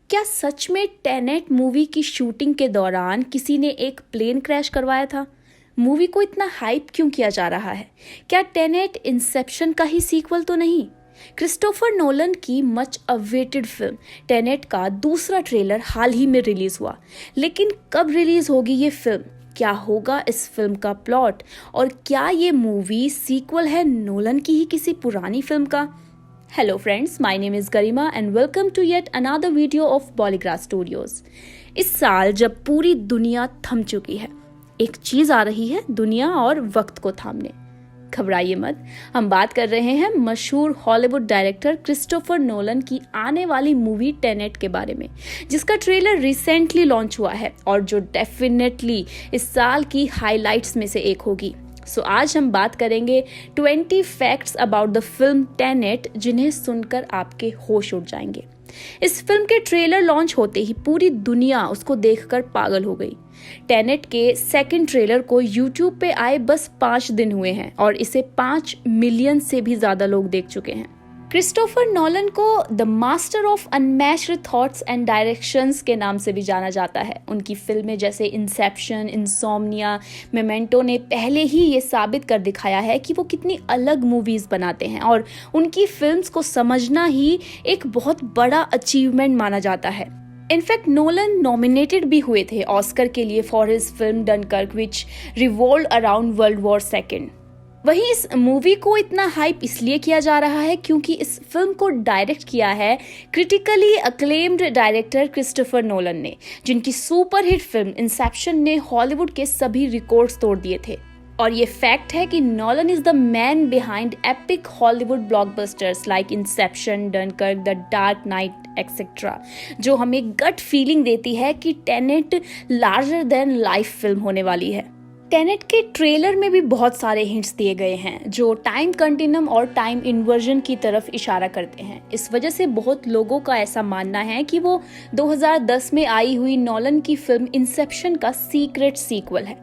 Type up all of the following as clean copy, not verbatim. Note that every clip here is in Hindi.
क्या सच में टेनेट मूवी की शूटिंग के दौरान किसी ने एक प्लेन क्रैश करवाया था? मूवी को इतना हाइप क्यों किया जा रहा है? क्या टेनेट इंसेप्शन का ही सीक्वल तो नहीं? क्रिस्टोफर नोलन की मच अवेटेड फिल्म टेनेट का दूसरा ट्रेलर हाल ही में रिलीज हुआ, लेकिन कब रिलीज होगी ये फिल्म? क्या होगा इस फिल्म का प्लॉट? और क्या ये मूवी सीक्वल है नोलन की ही किसी पुरानी फिल्म का? Hello friends, my name is Garima and welcome to yet another video of Polygraph Studios. इस साल जब पूरी दुनिया थम चुकी है, एक चीज आ रही है दुनिया और वक्त को थामने। घबराइए मत, हम बात कर रहे हैं मशहूर हॉलीवुड डायरेक्टर क्रिस्टोफर नोलन की आने वाली मूवी टेनेट के बारे में, जिसका ट्रेलर रिसेंटली लॉन्च हुआ है और जो डेफिनेटली इस साल की हाइलाइट्स में से एक होगी। आज हम बात करेंगे 20 facts about the film Tenet, जिन्हें सुनकर आपके होश उड़ जाएंगे। इस फिल्म के ट्रेलर लॉन्च होते ही पूरी दुनिया उसको देखकर पागल हो गई। टेनेट के सेकंड ट्रेलर को यूट्यूब पे आए बस 5 दिन हुए हैं और इसे 5 मिलियन से भी ज्यादा लोग देख चुके हैं। क्रिस्टोफर नोलन को the master of unmatched thoughts and directions के नाम से भी जाना जाता है। उनकी फिल्में जैसे इंसेप्शन, इंसोम्निया, मेमेंटो ने पहले ही ये साबित कर दिखाया है कि वो कितनी अलग मूवीज बनाते हैं और उनकी फिल्म्स को समझना ही एक बहुत बड़ा अचीवमेंट माना जाता है। इनफैक्ट नोलन नॉमिनेटेड भी हुए थे ऑस्कर के लिए for his film Dunkirk which revolved around world war second. वहीं इस मूवी को इतना हाइप इसलिए किया जा रहा है क्योंकि इस फिल्म को डायरेक्ट किया है critically acclaimed director Christopher Nolan ने, जिनकी सुपरहिट फिल्म इंसेप्शन ने हॉलीवुड के सभी रिकॉर्ड्स तोड़ दिए थे। और ये फैक्ट है कि Nolan is the man behind epic Hollywood blockbusters like Inception, Dunkirk, the dark night etcetera, जो हमें गट फीलिंग देती है कि Tenet larger than life film होने वाली है। टेनेट के ट्रेलर में भी बहुत सारे हिंट्स दिए गए हैं जो टाइम कंटिन्यूम और टाइम इन्वर्जन की तरफ इशारा करते हैं। इस वजह से बहुत लोगों का ऐसा मानना है कि वो 2010 में आई हुई नोलन की फिल्म इंसेप्शन का सीक्रेट सीक्वल है।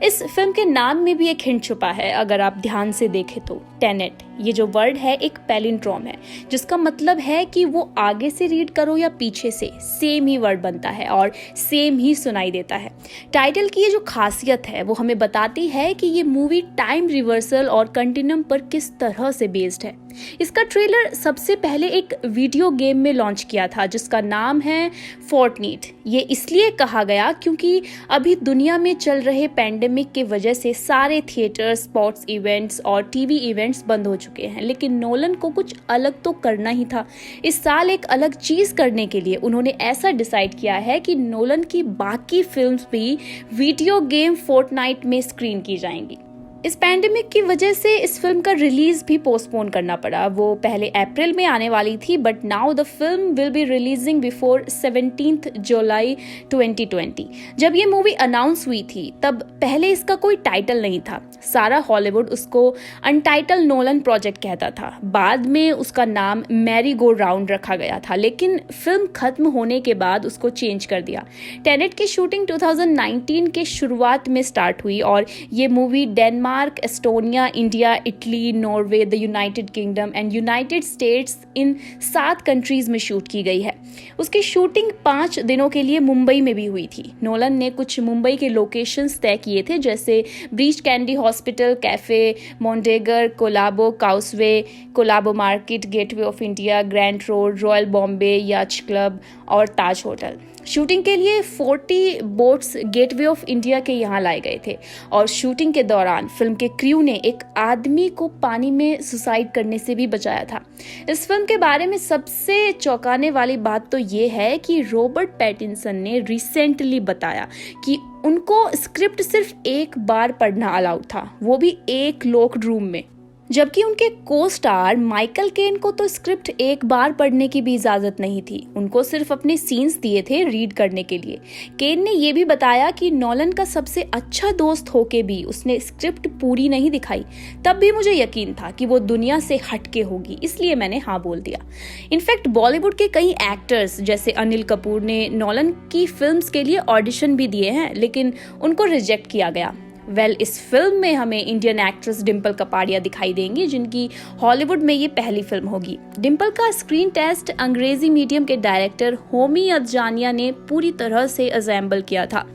इस फिल्म के नाम में भी एक हिंट छुपा है, अगर आप ध्यान से देखें तो। टेनेट, ये जो वर्ड है एक पैलिंड्रोम है, जिसका मतलब है कि वो आगे से रीड करो या पीछे से, सेम ही वर्ड बनता है और सेम ही सुनाई देता है। टाइटल की ये जो खासियत है वो हमें बताती है कि ये मूवी टाइम रिवर्सल और कंटिन्यूम पर किस तरह से बेस्ड है। इसका ट्रेलर सबसे पहले एक वीडियो गेम में लॉन्च किया था जिसका नाम है फोर्टनीट। ये इसलिए कहा गया क्योंकि अभी दुनिया में चल रहे पैंडेमिक की वजह से सारे थिएटर, स्पोर्ट्स इवेंट्स और टीवी इवेंट्स बंद हो चुके हैं, लेकिन नोलन को कुछ अलग तो करना ही था। इस साल एक अलग चीज करने के लिए उन्होंने ऐसा डिसाइड किया है कि नोलन की बाकी फिल्म्स भी वीडियो गेम फोर्टनाइट में स्क्रीन की जाएंगी। इस पैंडेमिक की वजह से इस फिल्म का रिलीज भी पोस्टपोन करना पड़ा। वो पहले अप्रैल में आने वाली थी, but now the film will be releasing before 17 जुलाई 2020। जब ये मूवी अनाउंस हुई थी तब पहले इसका कोई टाइटल नहीं था। सारा हॉलीवुड उसको अनटाइटल नोलन प्रोजेक्ट कहता था। बाद में उसका नाम मैरी गो राउंड रखा गया था, लेकिन फिल्म खत्म होने के बाद उसको चेंज कर दिया। टेनेट की शूटिंग 2019 के शुरुआत में स्टार्ट हुई और ये movie Denmark, Estonia, India, Italy, Norway, the United kingdom and United states, in 7 countries में शूट की गई है। उसकी शूटिंग 5 दिनों के लिए मुंबई में भी हुई थी। नोलन ने कुछ मुंबई के लोकेशंस तय किए थे, जैसे Breach Candy hospital, cafe Mondegar, Colaba Causeway, Colaba market, Gateway of India, Grant Road, royal Bombay, yacht club और ताज होटल। शूटिंग के लिए 40 बोट्स गेटवे ऑफ इंडिया के यहाँ लाए गए थे और शूटिंग के दौरान फिल्म के क्रू ने एक आदमी को पानी में सुसाइड करने से भी बचाया था। इस फिल्म के बारे में सबसे चौंकाने वाली बात तो ये है कि रॉबर्ट पैटिंसन ने रिसेंटली बताया कि उनको स्क्रिप्ट सिर्फ एक बार पढ़ना अलाउड था, वो भी एक लॉक्ड रूम में। जबकि उनके को स्टार माइकल केन को तो स्क्रिप्ट एक बार पढ़ने की भी इजाजत नहीं थी। उनको सिर्फ अपने सीन्स दिए थे रीड करने के लिए। केन ने यह भी बताया कि नोलन का सबसे अच्छा दोस्त होके भी उसने स्क्रिप्ट पूरी नहीं दिखाई। तब भी मुझे यकीन था कि वो दुनिया से हटके होगी, इसलिए मैंने हाँ बोल दिया। इनफैक्ट बॉलीवुड के कई एक्टर्स जैसे अनिल कपूर ने नोलन की फिल्म्स के लिए ऑडिशन भी दिए हैं, लेकिन उनको रिजेक्ट किया गया। इस फिल्म में हमें इंडियन एक्ट्रेस डिम्पल कपाड़िया दिखाई देंगी, जिनकी हॉलीवुड में ये पहली फिल्म होगी। डिम्पल का स्क्रीन टेस्ट अंग्रेजी मीडियम के डायरेक्टर होमी अदजानिया ने पूरी तरह से असेंबल किया था।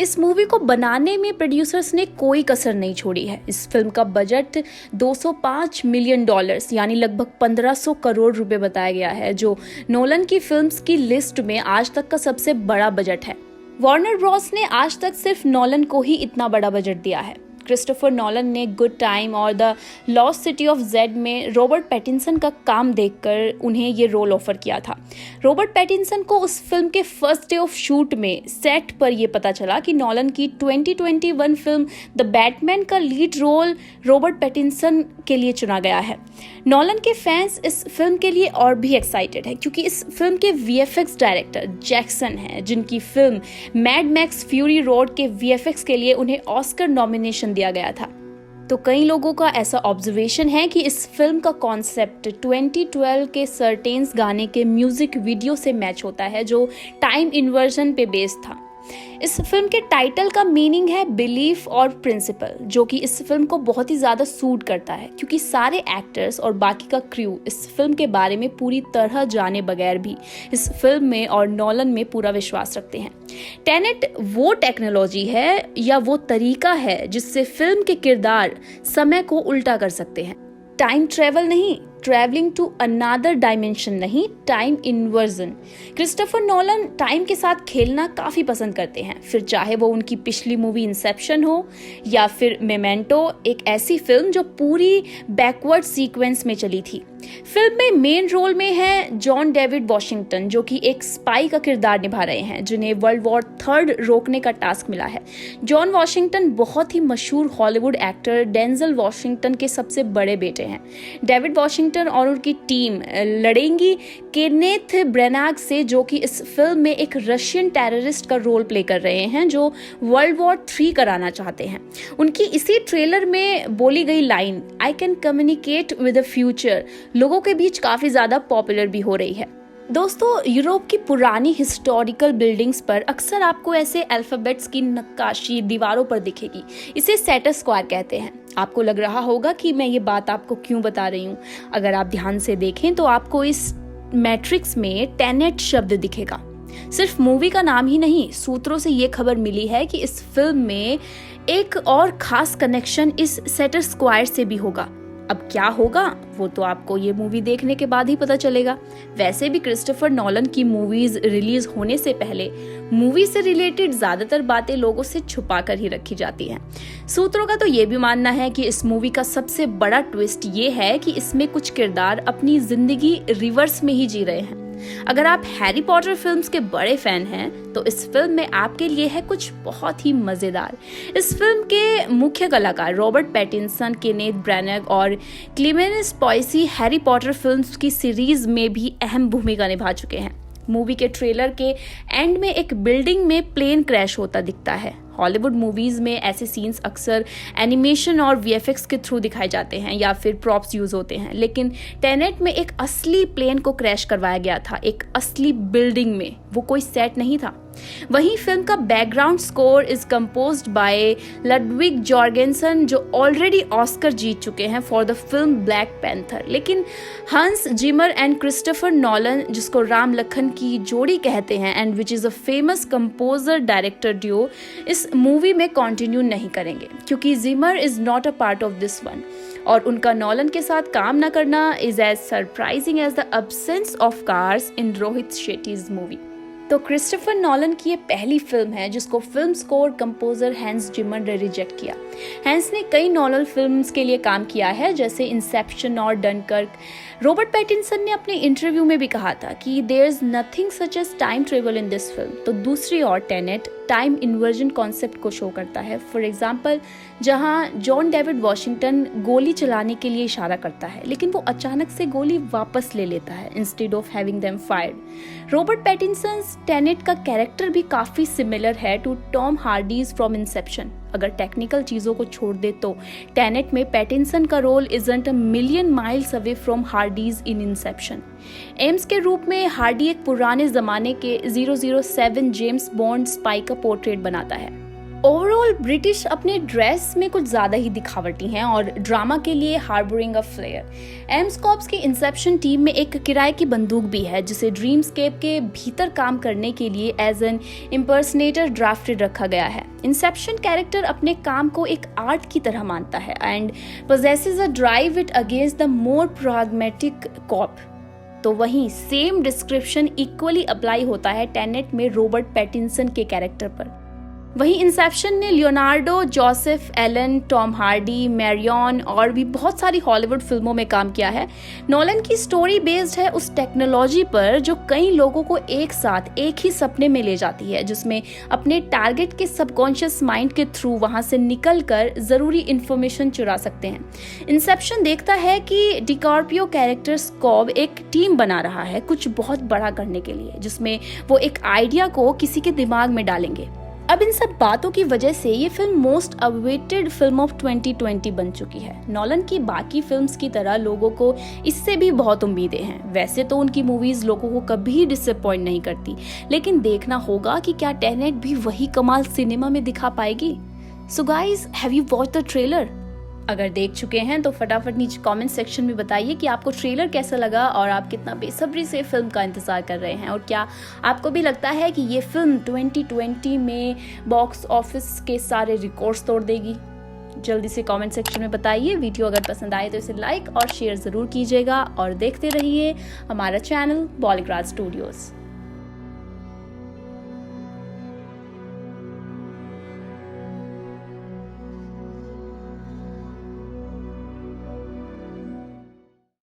इस मूवी को बनाने में प्रोड्यूसर्स ने कोई कसर नहीं छोड़ी है। इस फिल्म का बजट $205 मिलियन यानी लगभग 1500 करोड़ रुपए बताया गया है, जो नोलन की फिल्म्स की लिस्ट में आज तक का सबसे बड़ा बजट है। वार्नर ब्रॉस ने आज तक सिर्फ नोलन को ही इतना बड़ा बजट दिया है। क्रिस्टोफर नोलन ने गुड टाइम और the lost city of Z में रॉबर्ट पैटिंसन का काम देखकर उन्हें ये रोल ऑफर किया था। रॉबर्ट पैटिंसन को उस फिल्म के फर्स्ट डे ऑफ शूट में सेट पर यह पता चला कि नोलन की 2021 फिल्म द बैटमैन का लीड रोल रॉबर्ट पैटिंसन के लिए चुना गया है। नोलन के फैंस इस फिल्म के लिए और भी एक्साइटेड है, क्योंकि इस फिल्म के VFX डायरेक्टर जैक्सन हैं, जिनकी film mad max fury road के VFX के लिए उन्हें ऑस्कर नॉमिनेशन दिया गया था। तो कई लोगों का ऐसा ऑब्जर्वेशन है कि इस फिल्म का कॉन्सेप्ट 2012 के सर्टेन्स गाने के म्यूजिक वीडियो से मैच होता है, जो टाइम इन्वर्जन पे बेस्ड था। इस फिल्म के टाइटल का मीनिंग है बिलीफ और प्रिंसिपल, जो कि इस फिल्म को बहुत ही ज्यादा सूट करता है, क्योंकि सारे एक्टर्स और बाकी का क्रू इस फिल्म के बारे में पूरी तरह जाने बगैर भी इस फिल्म में और नोलन में पूरा विश्वास रखते हैं। टेनेट वो टेक्नोलॉजी है या वो तरीका है जिससे फिल्म के किरदार समय को उल्टा कर सकते हैं। टाइम ट्रेवल नहीं, ट्रैवलिंग टू अनदर डायमेंशन नहीं, time inversion. Christopher Nolan time के साथ खेलना काफी पसंद करते हैं, फिर चाहे वो उनकी पिछली मूवी इंसेप्शन हो या फिर मेमेंटो, एक ऐसी फिल्म जो पूरी बैकवर्ड सीक्वेंस में चली थी। फिल्म में मेन रोल में है जॉन डेविड वॉशिंगटन, जो कि एक स्पाई का किरदार निभा रहे हैं, जिन्हें वर्ल्ड वॉर 3 रोकने का टास्क मिला है। जॉन वॉशिंगटन बहुत ही मशहूर हॉलीवुड एक्टर डेंजल वॉशिंगटन के सबसे बड़े बेटे हैं। डेविड वॉशिंगटन और उनकी टीम लड़ेंगी केनेथ ब्रेनाग से, जो कि इस फिल्म में एक रशियन टेररिस्ट का रोल प्ले कर रहे हैं, जो वर्ल्ड वॉर 3 कराना चाहते हैं। उनकी इसी ट्रेलर में बोली गई line I can communicate with the future लोगों के बीच काफी ज्यादा पॉपुलर भी हो रही है। दोस्तों, यूरोप की पुरानी हिस्टोरिकल बिल्डिंग्स पर अक्सर आपको ऐसे अल्फाबेट्स की नक्काशी दीवारों पर दिखेगी। इसे सेटर स्क्वायर कहते हैं। आपको लग रहा होगा कि मैं ये बात आपको क्यों बता रही हूँ। अगर आप ध्यान से देखें तो आपको इस मैट्रिक्स में टेनेट शब्द दिखेगा। सिर्फ मूवी का नाम ही नहीं, सूत्रों से ये खबर मिली है कि इस फिल्म में एक और खास कनेक्शन इस सेटर स्क्वायर से भी होगा। अब क्या होगा वो तो आपको ये मूवी देखने के बाद ही पता चलेगा। वैसे भी क्रिस्टोफर नोलन की मूवीज रिलीज होने से पहले मूवी से रिलेटेड ज्यादातर बातें लोगों से छुपा कर ही रखी जाती हैं। सूत्रों का तो ये भी मानना है कि इस मूवी का सबसे बड़ा ट्विस्ट ये है कि इसमें कुछ किरदार अपनी जिंदगी रिवर्स में ही जी रहे हैं। अगर आप हैरी पॉटर फिल्म्स के बड़े फैन हैं तो इस फिल्म में आपके लिए है कुछ बहुत ही मजेदार। इस फिल्म के मुख्य कलाकार रॉबर्ट पैटिंसन, केनेथ ब्रेनाग और क्लेमेंस पॉयसी हैरी पॉटर फिल्म्स की सीरीज में भी अहम भूमिका निभा चुके हैं। मूवी के ट्रेलर के एंड में एक बिल्डिंग में प्लेन क्रैश होता दिखता है। हॉलीवुड मूवीज में ऐसे सीन्स अक्सर एनिमेशन और VFX के थ्रू दिखाए जाते हैं या फिर प्रॉप्स यूज होते हैं, लेकिन टेनेट में एक असली प्लेन को क्रैश करवाया गया था, एक असली बिल्डिंग में, वो कोई सेट नहीं था। वहीं फिल्म का background score is composed by Ludwig Goransson, जो ऑलरेडी ऑस्कर जीत चुके हैं for the film Black Panther. लेकिन Hans gymmer and Christopher Nolan, जिसको राम लखन की जोड़ी कहते हैं and which is a famous composer director duo, इस मूवी में कंटिन्यू नहीं करेंगे, क्योंकि Zimmer is not a part of this one, और उनका नोलन के साथ काम न करना is as surprising as the absence of cars in Rohit Shetty's movie. तो क्रिस्टोफर नोलन की ये पहली फिल्म है जिसको film score composer Hans Zimmer ने रिजेक्ट किया। हैंस ने कई नोलन फिल्म्स के लिए काम किया है, जैसे इंसेप्शन और डनकर्क। रॉबर्ट पैटिंसन ने अपने इंटरव्यू में भी कहा था कि there is nothing such as time travel in this film. तो दूसरी ओर टेनेट टाइम इन्वर्जन कॉन्सेप्ट को शो करता है। फॉर एग्जाम्पल, जहां जॉन डेविड वॉशिंगटन गोली चलाने के लिए इशारा करता है, लेकिन वो अचानक से गोली वापस ले लेता है instead of having them fired. Robert Pattinson Tenet का कैरेक्टर भी काफी सिमिलर है to Tom Hardy's from Inception. अगर टेक्निकल चीजों को छोड़ दे तो टेनेट में पैटिंसन का role isn't a million miles away from Hardy's in Inception. Eames के रूप में हार्डी एक पुराने जमाने के 007 जेम्स बॉन्ड स्पाई का पोर्ट्रेट बनाता है। ओवरऑल ब्रिटिश अपने ड्रेस में कुछ ज़्यादा ही दिखावटी हैं और ड्रामा के लिए हार्बरिंग अ फ्लेयर। एम्स कॉर्प्स की इंसेप्शन टीम में एक किराए की बंदूक भी है जिसे ड्रीमस्केप के भीतर काम करने के लिए एज एन इम्पर्सनेटर ड्राफ्टेड रखा गया है। इंसेप्शन कैरेक्टर अपने काम को एक आर्ट की तरह मानता है and possesses a drive it against the more pragmatic cop. तो वहीं सेम डिस्क्रिप्शन इक्वली अप्लाई होता है टेनेट में रॉबर्ट पैटिंसन के कैरेक्टर पर। वहीं इंसेप्शन ने Leonardo, Joseph Ellen, Tom Hardy, Marion और भी बहुत सारी हॉलीवुड फिल्मों में काम किया है। नोलन की स्टोरी बेस्ड है उस टेक्नोलॉजी पर जो कई लोगों को एक साथ एक ही सपने में ले जाती है, जिसमें अपने टारगेट के सबकॉन्शियस माइंड के थ्रू वहां से निकलकर जरूरी इंफॉर्मेशन चुरा सकते हैं। इंसेप्शन देखता है कि डिकार्पियो कैरेक्टर स्कॉब एक टीम बना रहा है कुछ बहुत बड़ा करने के लिए, जिसमें वो एक आइडिया को किसी के दिमाग में डालेंगे। अब इन सब बातों की वजह से ये film most awaited film of 2020 बन चुकी है। नॉलन की बाकी फिल्म्स की तरह लोगों को इससे भी बहुत उम्मीदें हैं। वैसे तो उनकी मूवीज लोगों को कभी डिसअपॉइंट नहीं करती, लेकिन देखना होगा कि क्या टेनेट भी वही कमाल सिनेमा में दिखा पाएगी। So guys, have you watched the trailer? अगर देख चुके हैं तो फटाफट नीचे कमेंट सेक्शन में बताइए कि आपको ट्रेलर कैसा लगा और आप कितना बेसब्री से फिल्म का इंतजार कर रहे हैं, और क्या आपको भी लगता है कि ये फिल्म 2020 में बॉक्स ऑफिस के सारे रिकॉर्ड्स तोड़ देगी। जल्दी से कमेंट सेक्शन में बताइए। वीडियो अगर पसंद आए तो इसे लाइक और शेयर ज़रूर कीजिएगा और देखते रहिए हमारा चैनल बॉलीग्राज स्टूडियोज़।